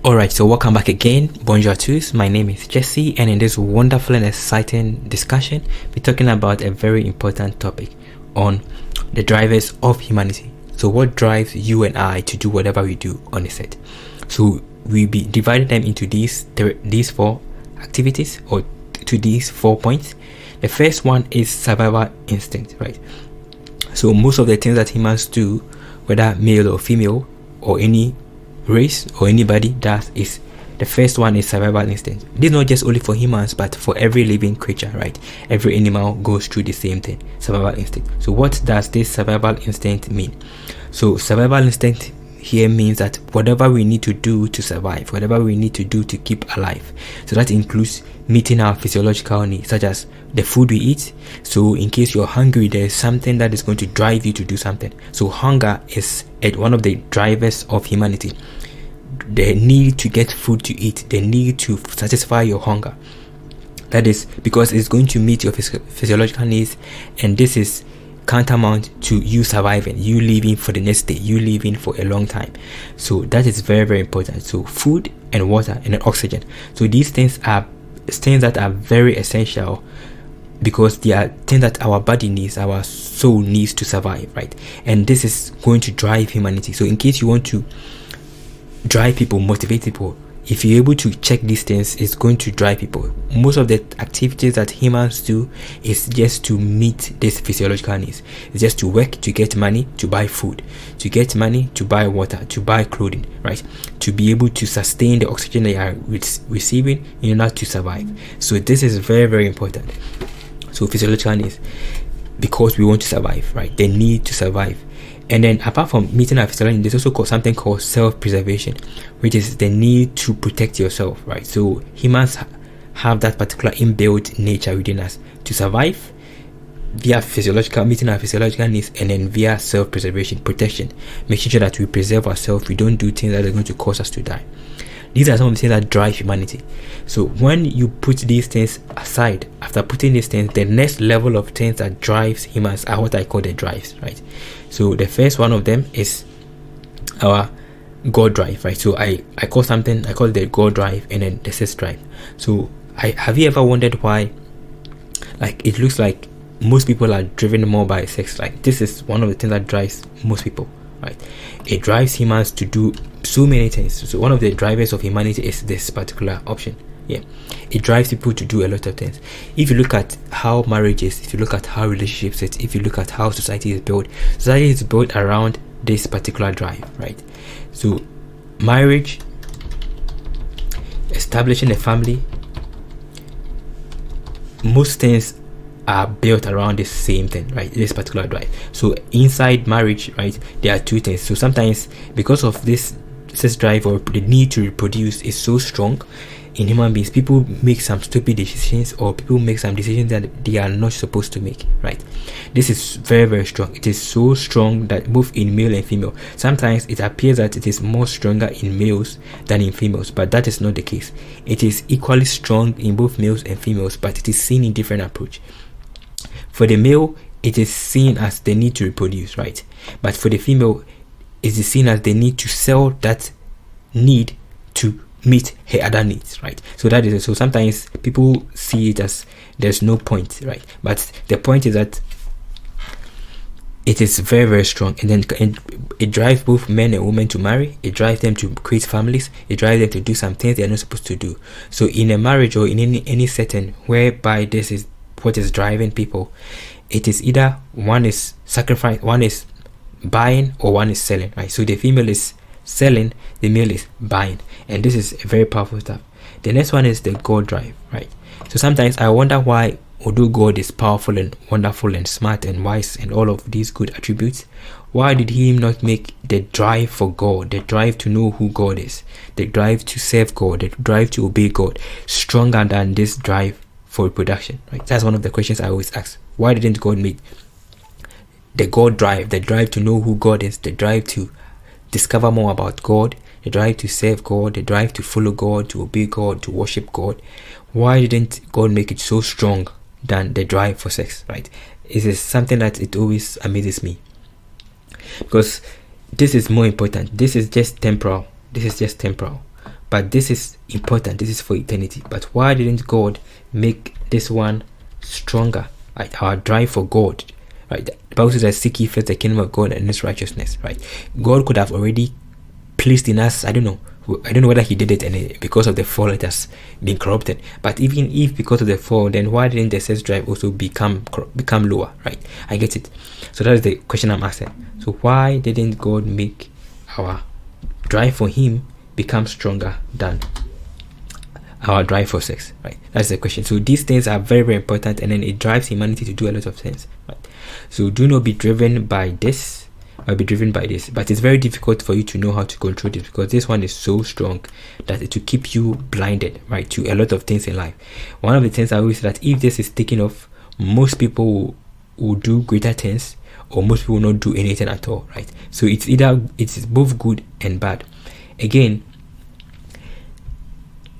Alright, so welcome back again. Bonjour à tous. My name is Jesse, and in this wonderful and exciting discussion, we're talking about a very important topic on the drivers of humanity. So, what drives you and I to do whatever we do on this earth? So, we'll be dividing them into these four activities, or to these 4 points. The first one is survival instinct, right? So, most of the things that humans do, whether male or female or any race or anybody does, is the first one is survival instinct. This is not just only for humans, but for every living creature, right? Every animal goes through the same thing, survival instinct. So what does this survival instinct mean? So survival instinct here means that whatever we need to do to survive, whatever we need to do to keep alive, so that includes meeting our physiological needs, such as the food we eat. So in case you're hungry, there's something that is going to drive you to do something. So hunger is one of the drivers of humanity. The need to get food to eat, the need to satisfy your hunger. That is because it's going to meet your physiological needs, and this is tantamount to you surviving, you living for the next day, you living for a long time. So that is very, very important. So food and water and oxygen. So these things are things that are very essential, because they are things that our body needs, our soul needs to survive, right? And this is going to drive humanity. So in case you want to drive people, motivate people, if you're able to check these things, it's going to drive people. Most of the activities that humans do is just to meet these physiological needs. It's just to work, to get money, to buy food, to get money, to buy water, to buy clothing, right? To be able to sustain the oxygen they are receiving in order to survive. So this is very, very important. So physiological needs, because we want to survive, right? They need to survive. And then apart from meeting our physiology, there's also something called self-preservation, which is the need to protect yourself, right? So humans have that particular inbuilt nature within us to survive via meeting our physiological needs, and then via self-preservation, protection, making sure that we preserve ourselves, we don't do things that are going to cause us to die. These are some of the things that drive humanity. So when you put these things aside, after putting these things, the next level of things that drives humans are what I call the drives, right? So the first one of them is our God drive, right? So I call it the God drive, and then the sex drive. So have you ever wondered why, like, it looks like most people are driven more by sex? Like, this is one of the things that drives most people, right? It drives humans to do so many things. So one of the drivers of humanity is this particular option. Yeah, it drives people to do a lot of things. If you look at how marriage is, if you look at how relationships is, if you look at how society is built around this particular drive, right? So marriage, establishing a family, most things are built around the same thing, right? This particular drive. So inside marriage, right, there are two things. So sometimes, because of this drive, or the need to reproduce is so strong in human beings, people make some stupid decisions, or people make some decisions that they are not supposed to make, right? This is very, very strong. It is so strong that both in male and female, sometimes it appears that it is more stronger in males than in females, but that is not the case. It is equally strong in both males and females, but it is seen in different approach. For the male, it is seen as the need to reproduce, right? But for the female, it is seen as the need to sell that need to meet her other needs, right? So that is it. So sometimes people see it as there's no point, right? But the point is that it is very, very strong, and then it drives both men and women to marry. It drives them to create families. It drives them to do some things they are not supposed to do. So in a marriage, or in any setting whereby this is what is driving people, it is either one is sacrifice, one is buying, or one is selling, right? So the female is selling, the male is buying, and this is a very powerful stuff. The next one is the God drive, right? So sometimes I wonder why, although God is powerful and wonderful and smart and wise and all of these good attributes, why did he not make the drive for God, the drive to know who God is, the drive to serve God, the drive to obey God, stronger than this drive for reproduction, right? That's one of the questions I always ask. Why didn't God make the God drive, the drive to know who God is, the drive to discover more about God, the drive to serve God, the drive to follow God, to obey God, to worship God? Why didn't God make it so strong than the drive for sex, right? It is something that it always amazes me, because this is more important. This is just temporal. but this is important. This is for eternity. But why didn't God make this one stronger? Right, our drive for God. Right, the Bible says that seek ye first the kingdom of God and His righteousness. Right, God could have already placed in us. I don't know whether He did it, and because of the fall it has been corrupted. But even if because of the fall, then why didn't the sex drive also become lower? Right, I get it. So that is the question I'm asking. So why didn't God make our drive for Him become stronger than our drive for sex? Right, that's the question. So these things are very, very important, and then it drives humanity to do a lot of things. Right, so do not be driven by this. I'll be driven by this, but it's very difficult for you to know how to control this, because this one is so strong that it will keep you blinded, right, to a lot of things in life. One of the things I always say, that if this is taken off, most people will do greater things, or most people will not do anything at all, right? So it's both good and bad. Again,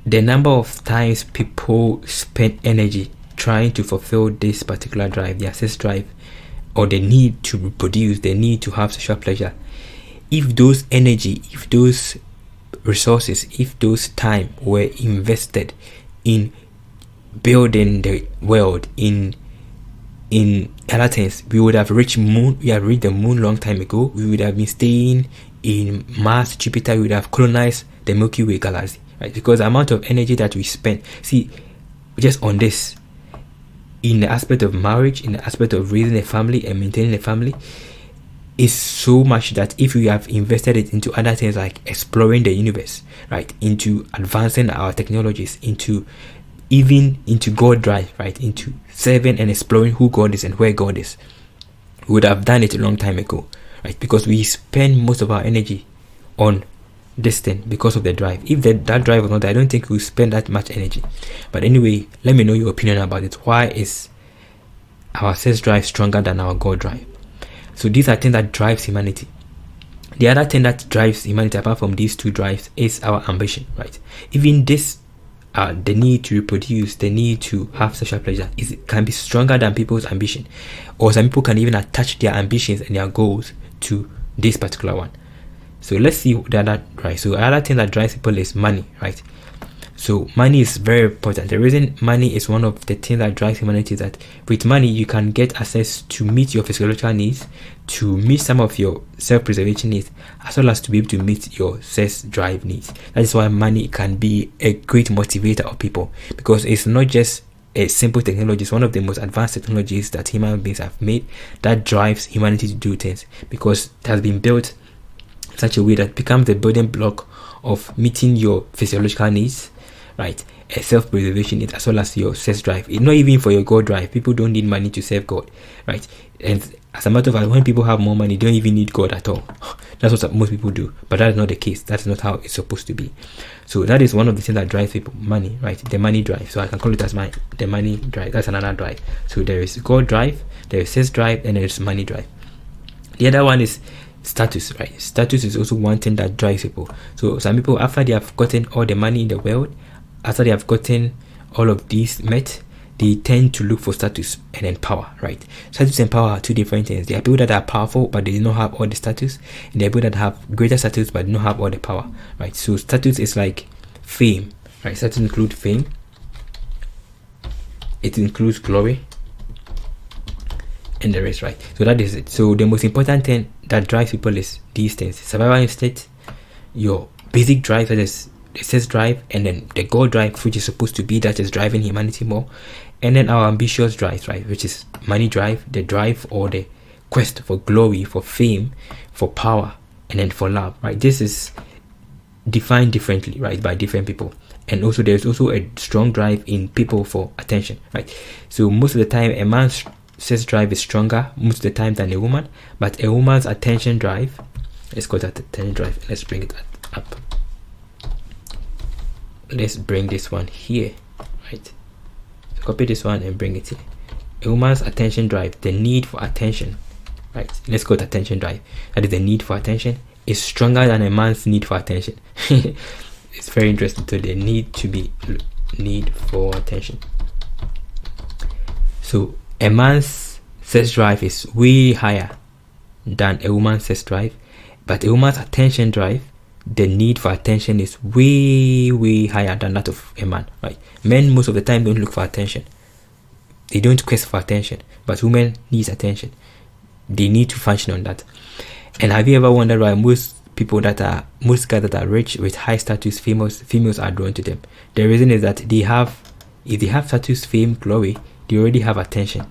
the number of times people spend energy trying to fulfill this particular drive, the access drive, or the need to reproduce, the need to have sexual pleasure, if those energy, if those resources, if those time were invested in building the world, in other things, we would have reached moon. We have reached the moon long time ago. We would have been staying in Mars, Jupiter. We would have colonized the Milky Way galaxy, right? Because the amount of energy that we spend, see, just on this, in the aspect of marriage, in the aspect of raising a family and maintaining a family, is so much that if we have invested it into other things like exploring the universe, right, into advancing our technologies, into God drive, right, into serving and exploring who God is and where God is, we would have done it a long time ago, right? Because we spend most of our energy on this thing because of the drive. If that drive was not there, I don't think we spend that much energy. But anyway, let me know your opinion about it. Why is our sex drive stronger than our God drive? So these are things that drives humanity. The other thing that drives humanity, apart from these two drives, is our ambition, right? Even this, the need to reproduce, the need to have sexual pleasure, can be stronger than people's ambition. Or some people can even attach their ambitions and their goals to this particular one. So let's see the other drive. So another thing that drives people is money, right? So money is very important. The reason money is one of the things that drives humanity is that with money you can get access to meet your physiological needs, to meet some of your self-preservation needs, as well as to be able to meet your sex drive needs. That is why money can be a great motivator of people, because it's not just a simple technology. It's one of the most advanced technologies that human beings have made that drives humanity to do things, because it has been built in such a way that becomes the building block of meeting your physiological needs, right, a self-preservation needs, as well as your sex drive. It's not even for your God drive. People don't need money to serve God, right? And as a matter of fact, when people have more money, they don't even need God at all. That's what most people do, but that is not the case. That's not how it's supposed to be. So that is one of the things that drives people: money, right? The money drive. So I can call it as the money drive. That's another drive. So there is God drive, there is sex drive, and there is money drive. The other one is status, right? Status is also one thing that drives people. So some people, after they have gotten all the money in the world, after they have gotten all of these met, they tend to look for status and then power, right? Status and power are two different things. There are people that are powerful but they do not have all the status, and there are people that have greater status but do not have all the power, right? So status is like fame, right? Status includes fame, it includes glory, and the rest, right? So that is it. So the most important thing that drives people is these things: survival instinct, your basic drive, that is the sex drive, and then the God drive, which is supposed to be that is driving humanity more, and then our ambitious drive, right, which is money drive, the drive or the quest for glory, for fame, for power, and then for love, right? This is defined differently, right, by different people. And also there's also a strong drive in people for attention, right? So most of the time a man's sex drive is stronger most of the time than a woman, but a woman's attention drive, let's call that attention drive, let's bring it up. Let's bring this one here, right? So copy this one and bring it here. A woman's attention drive, the need for attention, right? Let's call it attention drive. That is the need for attention, is stronger than a man's need for attention. It's very interesting. So the need for attention. So a man's sex drive is way higher than a woman's sex drive, but a woman's attention drive, the need for attention is way higher than that of a man, right? Men most of the time don't look for attention. They don't quest for attention, but women need attention. They need to function on that. And have you ever wondered why most guys that are rich with high status, females are drawn to them? The reason is that if they have status, fame, glory, they already have attention.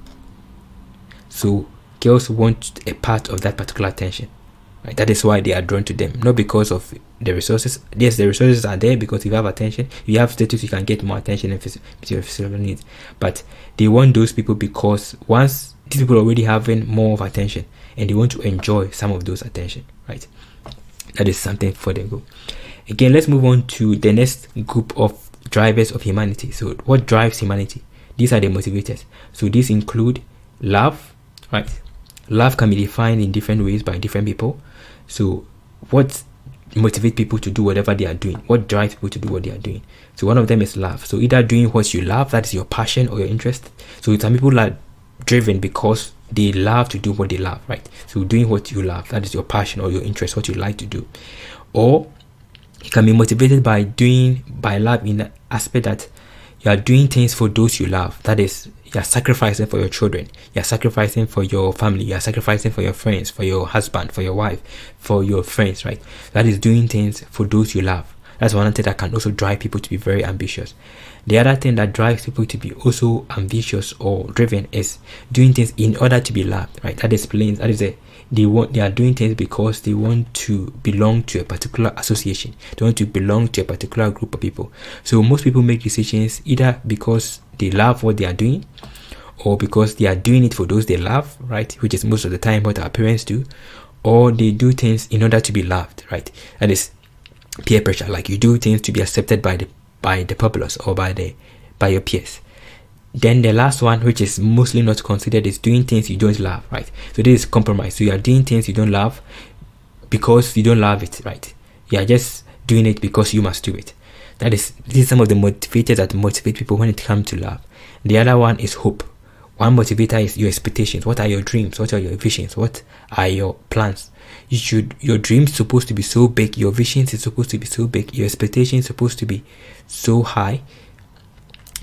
So girls want a part of that particular attention, right? That is why they are drawn to them, not because of the resources. Yes, the resources are there because if you have attention, if you have status, you can get more attention and your physical needs. But they want those people because once these people are already having more of attention, and they want to enjoy some of those attention, right? That is something for them. Go again. Let's move on to the next group of drivers of humanity. So what drives humanity? These are the motivators. So these include love, right? Love can be defined in different ways by different people. So what motivates people to do whatever they are doing? What drives people to do what they are doing? So one of them is love. So either doing what you love, that is your passion or your interest. So some people are driven because they love to do what they love, right? So doing what you love, that is your passion or your interest, what you like to do. Or you can be motivated by love in the aspect that you are doing things for those you love. That is, you are sacrificing for your children, you are sacrificing for your family, you are sacrificing for your friends, for your husband, for your wife, for your friends, right? That is doing things for those you love. That's one thing that can also drive people to be very ambitious. The other thing that drives people to be also ambitious or driven is doing things in order to be loved, right? That explains, they are doing things because they want to belong to a particular association. They want to belong to a particular group of people. So most people make decisions either because they love what they are doing, or because they are doing it for those they love, right? Which is most of the time what our parents do, or they do things in order to be loved, right? That is peer pressure. Like you do things to be accepted by the populace or by your peers. Then the last one, which is mostly not considered, is doing things you don't love, right? So this is compromise. So you are doing things you don't love because you don't love it, right? You are just doing it because you must do it. These are some of the motivators that motivate people when it comes to love. The other one is hope. One motivator is your expectations. What are your dreams? What are your visions? What are your plans? Your dreams supposed to be so big. Your visions is supposed to be so big. Your expectations supposed to be so high.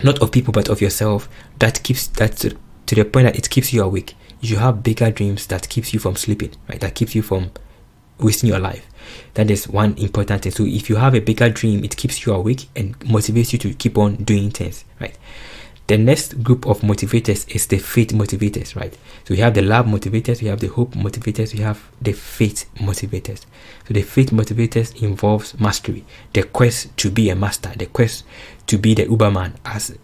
Not of people, but of yourself. That to the point that it keeps you awake. You have bigger dreams that keeps you from sleeping, right? That keeps you from wasting your life. That is one important thing. So if you have a bigger dream, it keeps you awake and motivates you to keep on doing things, right? The next group of motivators is the faith motivators, right? So we have the love motivators, we have the hope motivators, we have the faith motivators. So the faith motivators involves mastery, the quest to be a master, the quest to be the Uberman, as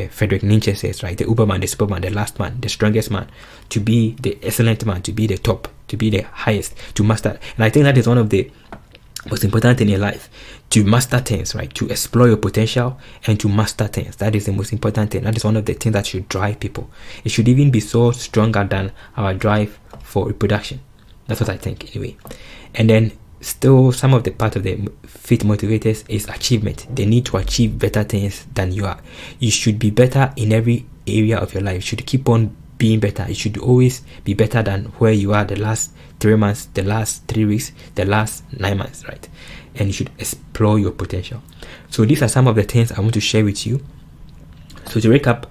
Friedrich Nietzsche says, right? The Uberman, the Superman, the last man, the strongest man, to be the excellent man, to be the top, to be the highest, to master. And I think that is one of the most important thing in life, to master things, right? To explore your potential and to master things. That is the most important thing. That is one of the things that should drive people. It should even be so stronger than our drive for reproduction. That's what I think anyway. And then still some of the part of the faith motivators is achievement. They need to achieve better things than you are. You should be better in every area of your life. You should keep on being better. It should always be better than where you are the last 3 months, the last 3 weeks, the last 9 months, right? And you should explore your potential. So these are some of the things I want to share with you. So to recap,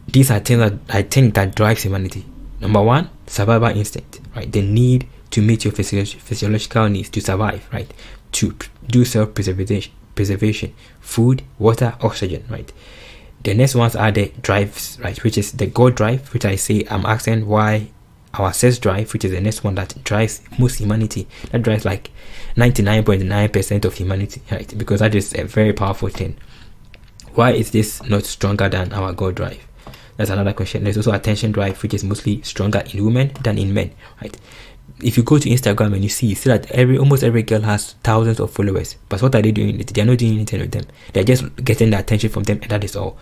these are things that I think that drives humanity. Number one, survival instinct, right? The need to meet your physiological needs to survive, right? To do self-preservation, food, water, oxygen, right? The next ones are the drives, right? Which is the God drive, which I say I'm asking why our sex drive, which is the next one that drives most humanity. That drives like 99.9% of humanity, right? Because that is a very powerful thing. Why is this not stronger than our God drive? That's another question. There's also attention drive, which is mostly stronger in women than in men, right? If you go to Instagram and you see that almost every girl has thousands of followers, but what are they doing? They're not doing anything with them. They're just getting the attention from them, and that is all.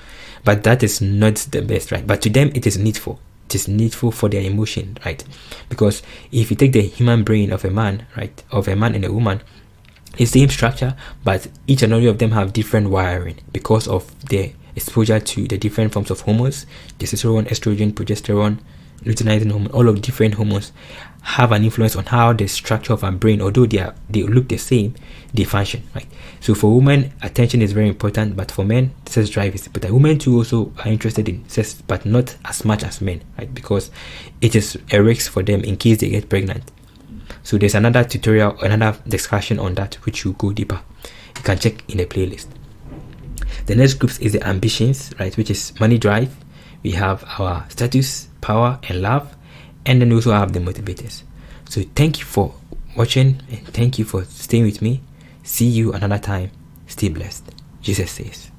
But that is not the best, right? But to them, it is needful. It is needful for their emotion, right? Because if you take the human brain of a man, right, of a man and a woman, it's the same structure, but each and every of them have different wiring because of their exposure to the different forms of hormones, testosterone, estrogen, progesterone, luteinizing hormone, all of different hormones have an influence on how the structure of our brain, although they look the same, they function, right? So for women, attention is very important, but for men, sex drive is important. Women too also are interested in sex, but not as much as men, right? Because it is a risk for them in case they get pregnant. So there's another tutorial, another discussion on that, which will go deeper. You can check in the playlist. The next group is the ambitions, right? Which is money drive. We have our status, power, and love. And then we also have the motivators. So thank you for watching, and thank you for staying with me. See you another time. Stay blessed. Jesus says.